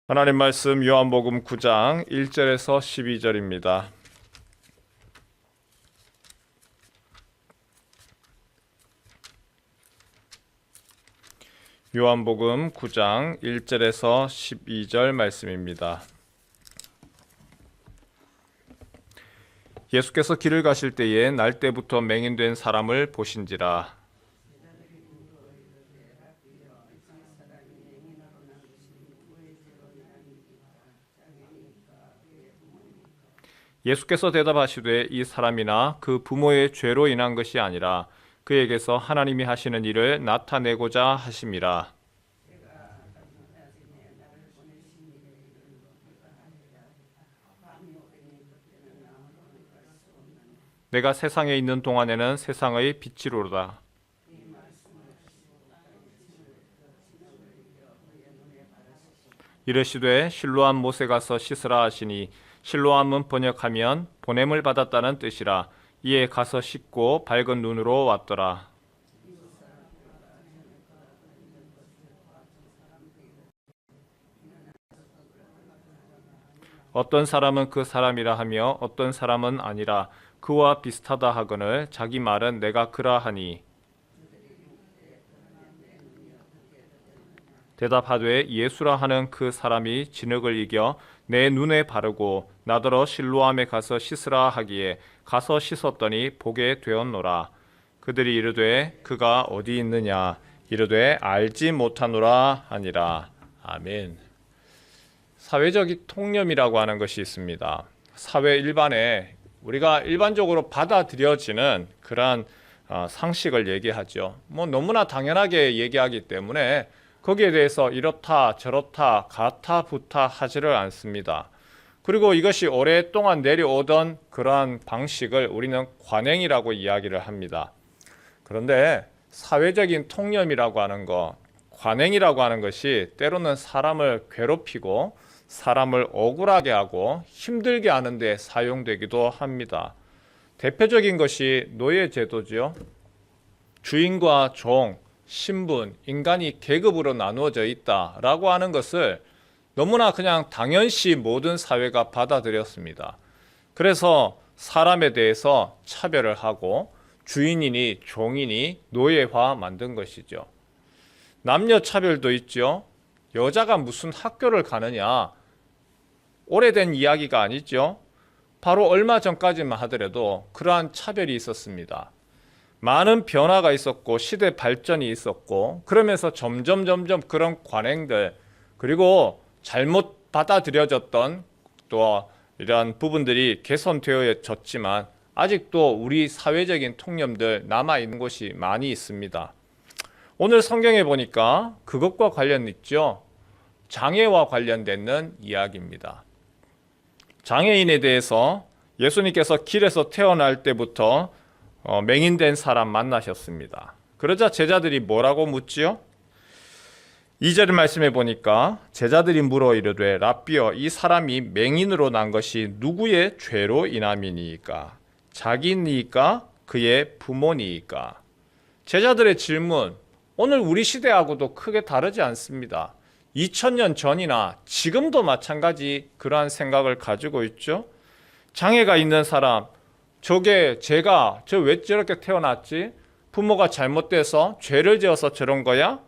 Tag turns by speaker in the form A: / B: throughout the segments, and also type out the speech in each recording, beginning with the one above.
A: 하나님 말씀 요한복음 9장 1절에서 12절입니다. 요한복음 9장 1절에서 12절 말씀입니다. 예수께서 길을 가실 때에 날때부터 맹인된 사람을 보신지라. 예수께서 대답하시되 이 사람이나 그 부모의 죄로 인한 것이 아니라 그에게서 하나님이 하시는 일을 나타내고자 하심이라. 내가 세상에 있는 동안에는 세상의 빛이로다. 이르시되 실로암 못에 가서 씻으라 하시니 실로암은 번역하면 보냄을 받았다는 뜻이라. 이에 가서 씻고 밝은 눈으로 왔더라. 어떤 사람은 그 사람이라 하며 어떤 사람은 아니라 그와 비슷하다 하거늘 자기 말은 내가 그라하니. 대답하되 예수라 하는 그 사람이 진흙을 이겨 내 눈에 바르고 나더러 실로암에 가서 씻으라 하기에 가서 씻었더니 보게 되었노라. 그들이 이르되 그가 어디 있느냐 이르되 알지 못하노라 하니라. 아멘. 사회적 통념이라고 하는 것이 있습니다. 사회 일반에 우리가 일반적으로 받아들여지는 그러한 상식을 얘기하죠. 너무나 당연하게 얘기하기 때문에 거기에 대해서 이렇다 저렇다 가타 부타 하지를 않습니다. 그리고 이것이 오랫동안 내려오던 그러한 방식을 우리는 관행이라고 이야기를 합니다. 그런데 사회적인 통념이라고 하는 것, 관행이라고 하는 것이 때로는 사람을 괴롭히고 사람을 억울하게 하고 힘들게 하는 데 사용되기도 합니다. 대표적인 것이 노예제도죠. 주인과 종, 신분, 인간이 계급으로 나누어져 있다라고 하는 것을 너무나 그냥 당연시 모든 사회가 받아들였습니다. 그래서 사람에 대해서 차별을 하고 주인이니 종이니 노예화 만든 것이죠. 남녀 차별도 있죠. 여자가 무슨 학교를 가느냐, 오래된 이야기가 아니죠. 바로 얼마 전까지만 하더라도 그러한 차별이 있었습니다. 많은 변화가 있었고 시대 발전이 있었고 그러면서 점점 그런 관행들 그리고 잘못 받아들여졌던 또 이러한 부분들이 개선되어졌지만 아직도 우리 사회적인 통념들 남아있는 곳이 많이 있습니다. 오늘 성경에 보니까 그것과 관련 있죠. 장애와 관련되는 이야기입니다. 장애인에 대해서 예수님께서 길에서 태어날 때부터 맹인된 사람 만나셨습니다. 그러자 제자들이 뭐라고 묻지요? 2절 말씀해 보니까 제자들이 물어 이르되 랍비여 이 사람이 맹인으로 난 것이 누구의 죄로 인함이니까? 자기니까 그의 부모니까? 제자들의 질문 오늘 우리 시대하고도 크게 다르지 않습니다. 2000년 전이나 지금도 마찬가지 그러한 생각을 가지고 있죠. 장애가 있는 사람 저 왜 저렇게 태어났지? 부모가 잘못돼서 죄를 지어서 저런 거야?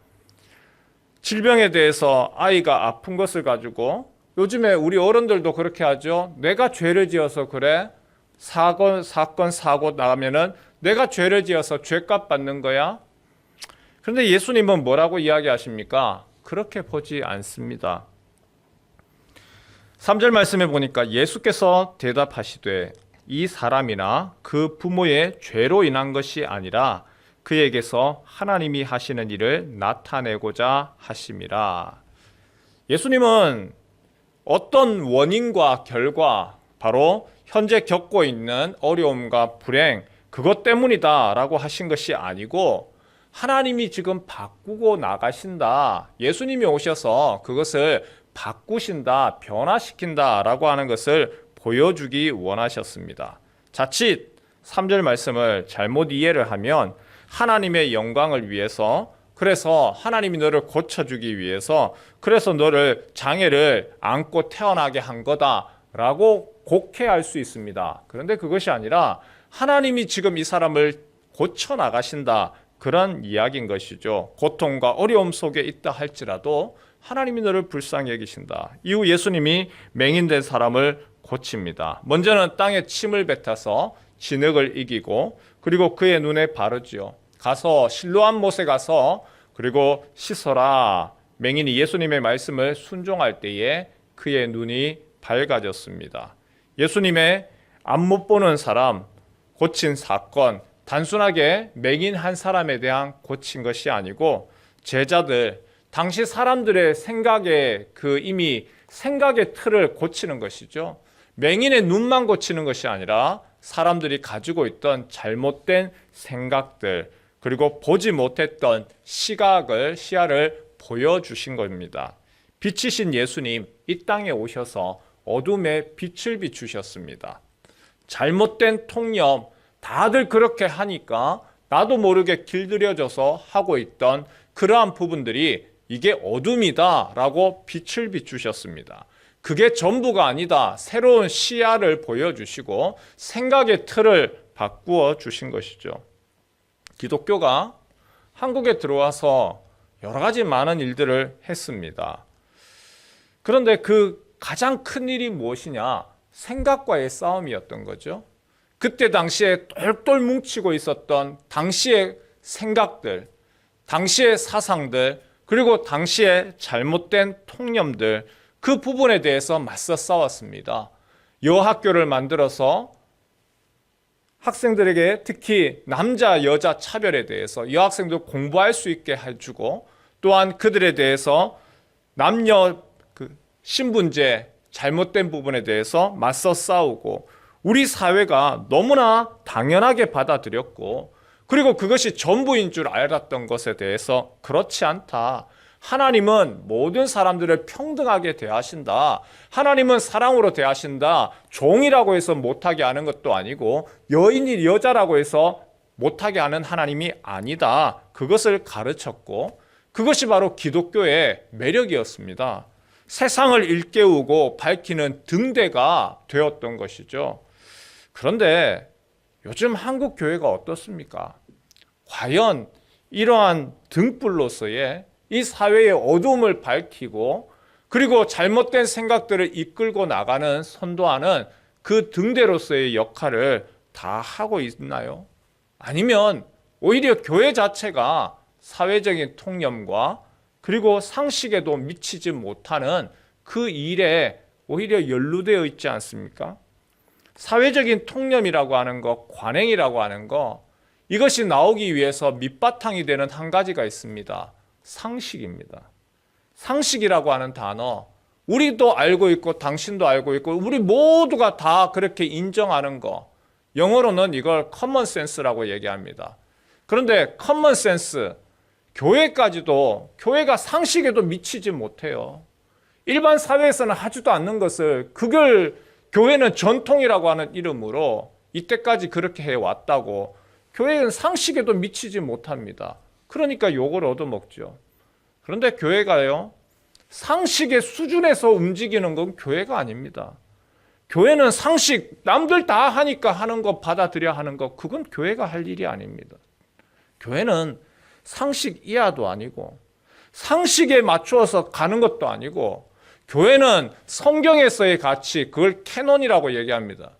A: 질병에 대해서 아이가 아픈 것을 가지고 요즘에 우리 어른들도 그렇게 하죠. 내가 죄를 지어서 그래. 사건, 사고 나가면은 내가 죄를 지어서 죄값 받는 거야? 그런데 예수님은 뭐라고 이야기하십니까? 그렇게 보지 않습니다. 3절 말씀에 보니까 예수께서 대답하시되 이 사람이나 그 부모의 죄로 인한 것이 아니라 그에게서 하나님이 하시는 일을 나타내고자 하심이라. 예수님은 어떤 원인과 결과, 바로 현재 겪고 있는 어려움과 불행, 그것 때문이다 라고 하신 것이 아니고 하나님이 지금 바꾸고 나가신다. 예수님이 오셔서 그것을 바꾸신다, 변화시킨다 라고 하는 것을 보여주기 원하셨습니다. 자칫 3절 말씀을 잘못 이해를 하면 하나님의 영광을 위해서 그래서 하나님이 너를 고쳐주기 위해서 그래서 너를 장애를 안고 태어나게 한 거다라고 곡해할 수 있습니다. 그런데 그것이 아니라 하나님이 지금 이 사람을 고쳐 나가신다, 그런 이야기인 것이죠. 고통과 어려움 속에 있다 할지라도 하나님이 너를 불쌍히 여기신다. 이후 예수님이 맹인된 사람을 고칩니다. 먼저는 땅에 침을 뱉어서 진흙을 이기고 그리고 그의 눈에 바르지요. 가서 실로암 못에 가서 그리고 씻어라. 맹인이 예수님의 말씀을 순종할 때에 그의 눈이 밝아졌습니다. 예수님의 앞 못 보는 사람 고친 사건, 단순하게 맹인 한 사람에 대한 고친 것이 아니고 제자들, 당시 사람들의 생각에 이미 생각의 틀을 고치는 것이죠. 맹인의 눈만 고치는 것이 아니라 사람들이 가지고 있던 잘못된 생각들, 그리고 보지 못했던 시야를 보여주신 겁니다. 빛이신 예수님, 이 땅에 오셔서 어둠에 빛을 비추셨습니다. 잘못된 통념, 다들 그렇게 하니까 나도 모르게 길들여져서 하고 있던 그러한 부분들이 이게 어둠이다 라고 빛을 비추셨습니다. 그게 전부가 아니다. 새로운 시야를 보여주시고 생각의 틀을 바꾸어 주신 것이죠. 기독교가 한국에 들어와서 여러 가지 많은 일들을 했습니다. 그런데 그 가장 큰 일이 무엇이냐? 생각과의 싸움이었던 거죠. 그때 당시에 똘똘 뭉치고 있었던 당시의 생각들, 당시의 사상들, 그리고 당시의 잘못된 통념들, 그 부분에 대해서 맞서 싸웠습니다. 여학교를 만들어서 학생들에게 특히 남자, 여자 차별에 대해서 여학생들 공부할 수 있게 해주고 또한 그들에 대해서 남녀 신분제 잘못된 부분에 대해서 맞서 싸우고 우리 사회가 너무나 당연하게 받아들였고 그리고 그것이 전부인 줄 알았던 것에 대해서 그렇지 않다. 하나님은 모든 사람들을 평등하게 대하신다. 하나님은 사랑으로 대하신다. 종이라고 해서 못하게 하는 것도 아니고 여인이 여자라고 해서 못하게 하는 하나님이 아니다. 그것을 가르쳤고 그것이 바로 기독교의 매력이었습니다. 세상을 일깨우고 밝히는 등대가 되었던 것이죠. 그런데 요즘 한국 교회가 어떻습니까? 과연 이러한 등불로서의 이 사회의 어두움을 밝히고 그리고 잘못된 생각들을 이끌고 나가는 선도하는 그 등대로서의 역할을 다 하고 있나요? 아니면 오히려 교회 자체가 사회적인 통념과 그리고 상식에도 미치지 못하는 그 일에 오히려 연루되어 있지 않습니까? 사회적인 통념이라고 하는 것, 관행이라고 하는 것, 이것이 나오기 위해서 밑바탕이 되는 한 가지가 있습니다. 상식입니다. 상식이라고 하는 단어, 우리도 알고 있고 당신도 알고 있고 우리 모두가 다 그렇게 인정하는 거, 영어로는 이걸 커먼 센스라고 얘기합니다. 그런데 커먼 센스, 교회가 상식에도 미치지 못해요. 일반 사회에서는 하지도 않는 것을 그걸 교회는 전통이라고 하는 이름으로 이때까지 그렇게 해왔다고 교회는 상식에도 미치지 못합니다. 그러니까 욕을 얻어먹죠. 그런데 교회가요, 상식의 수준에서 움직이는 건 교회가 아닙니다. 교회는 상식, 남들 다 하니까 하는 거 받아들여 하는 거, 그건 교회가 할 일이 아닙니다. 교회는 상식 이하도 아니고 상식에 맞추어서 가는 것도 아니고 교회는 성경에서의 가치, 그걸 캐논이라고 얘기합니다.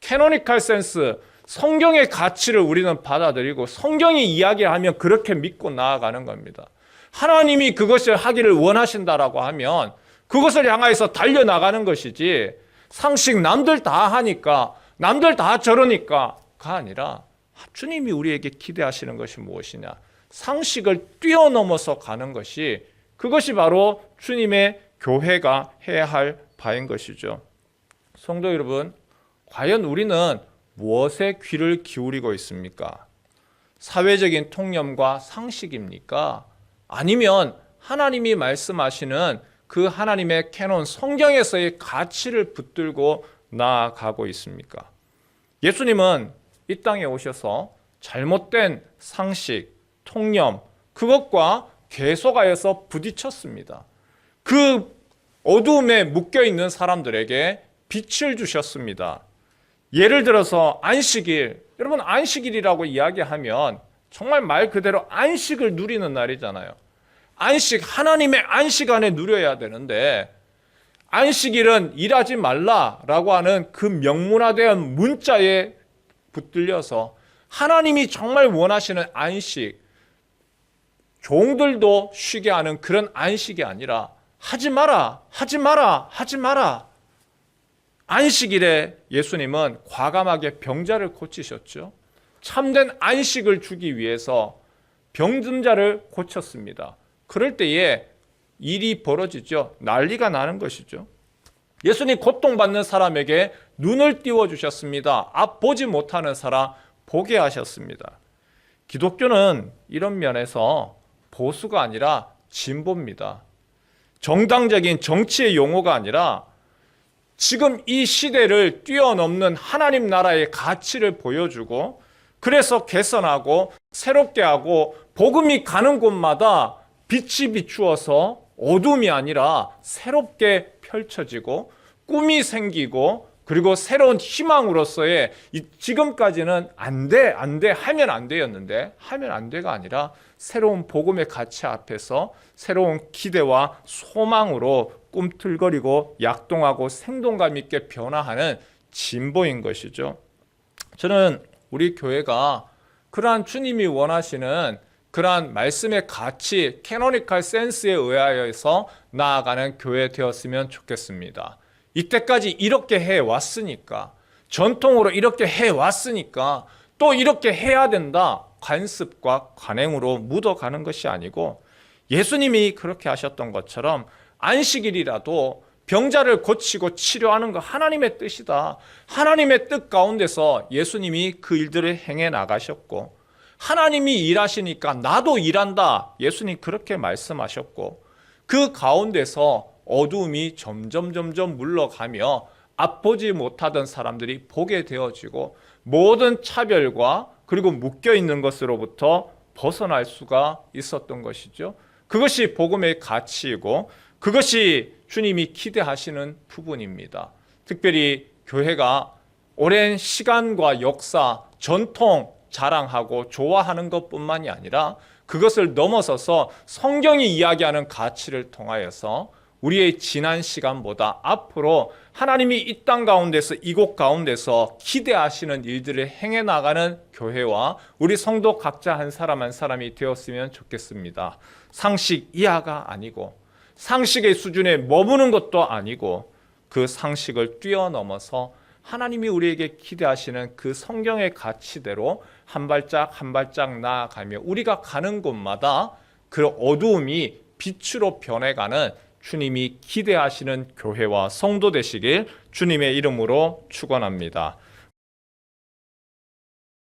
A: 캐노니컬 센스, 성경의 가치를 우리는 받아들이고 성경이 이야기하면 그렇게 믿고 나아가는 겁니다. 하나님이 그것을 하기를 원하신다라고 하면 그것을 향해서 달려나가는 것이지 상식 남들 다 하니까 남들 다 저러니까가 아니라 주님이 우리에게 기대하시는 것이 무엇이냐? 상식을 뛰어넘어서 가는 것이 그것이 바로 주님의 교회가 해야 할 바인 것이죠. 성도 여러분, 과연 우리는 무엇에 귀를 기울이고 있습니까? 사회적인 통념과 상식입니까? 아니면 하나님이 말씀하시는 그 하나님의 캐논 성경에서의 가치를 붙들고 나아가고 있습니까? 예수님은 이 땅에 오셔서 잘못된 상식, 통념, 그것과 계속하여서 부딪혔습니다. 그 어두움에 묶여있는 사람들에게 빛을 주셨습니다. 예를 들어서 안식일, 여러분 안식일이라고 이야기하면 정말 말 그대로 안식을 누리는 날이잖아요. 안식, 하나님의 안식 안에 누려야 되는데 안식일은 일하지 말라라고 하는 그 명문화된 문자에 붙들려서 하나님이 정말 원하시는 안식, 종들도 쉬게 하는 그런 안식이 아니라 하지 마라, 하지 마라, 하지 마라. 안식일에 예수님은 과감하게 병자를 고치셨죠. 참된 안식을 주기 위해서 병든 자를 고쳤습니다. 그럴 때에 일이 벌어지죠. 난리가 나는 것이죠. 예수님 고통받는 사람에게 눈을 띄워주셨습니다. 앞 보지 못하는 사람 보게 하셨습니다. 기독교는 이런 면에서 보수가 아니라 진보입니다. 정당적인 정치의 용어가 아니라 지금 이 시대를 뛰어넘는 하나님 나라의 가치를 보여주고 그래서 개선하고 새롭게 하고 복음이 가는 곳마다 빛이 비추어서 어둠이 아니라 새롭게 펼쳐지고 꿈이 생기고 그리고 새로운 희망으로서의 지금까지는 안 돼, 안 돼, 하면 안 되었는데 하면 안 돼가 아니라 새로운 복음의 가치 앞에서 새로운 기대와 소망으로 꿈틀거리고 약동하고 생동감 있게 변화하는 진보인 것이죠. 저는 우리 교회가 그러한 주님이 원하시는 그러한 말씀의 가치, 캐노니컬 센스에 의하여서 나아가는 교회 되었으면 좋겠습니다. 이때까지 이렇게 해왔으니까, 전통으로 이렇게 해왔으니까 또 이렇게 해야 된다. 관습과 관행으로 묻어가는 것이 아니고 예수님이 그렇게 하셨던 것처럼 안식일이라도 병자를 고치고 치료하는 거 하나님의 뜻이다. 하나님의 뜻 가운데서 예수님이 그 일들을 행해 나가셨고 하나님이 일하시니까 나도 일한다. 예수님 그렇게 말씀하셨고 그 가운데서 어두움이 점점 물러가며 앞보지 못하던 사람들이 보게 되어지고 모든 차별과 그리고 묶여있는 것으로부터 벗어날 수가 있었던 것이죠. 그것이 복음의 가치이고 그것이 주님이 기대하시는 부분입니다. 특별히 교회가 오랜 시간과 역사, 전통 자랑하고 좋아하는 것뿐만이 아니라 그것을 넘어서서 성경이 이야기하는 가치를 통하여서 우리의 지난 시간보다 앞으로 하나님이 이 땅 가운데서 이곳 가운데서 기대하시는 일들을 행해 나가는 교회와 우리 성도 각자 한 사람 한 사람이 되었으면 좋겠습니다. 상식 이하가 아니고 상식의 수준에 머무는 것도 아니고 그 상식을 뛰어넘어서 하나님이 우리에게 기대하시는 그 성경의 가치대로 한 발짝 한 발짝 나아가며 우리가 가는 곳마다 그 어두움이 빛으로 변해가는 주님이 기대하시는 교회와 성도 되시길 주님의 이름으로 축원합니다.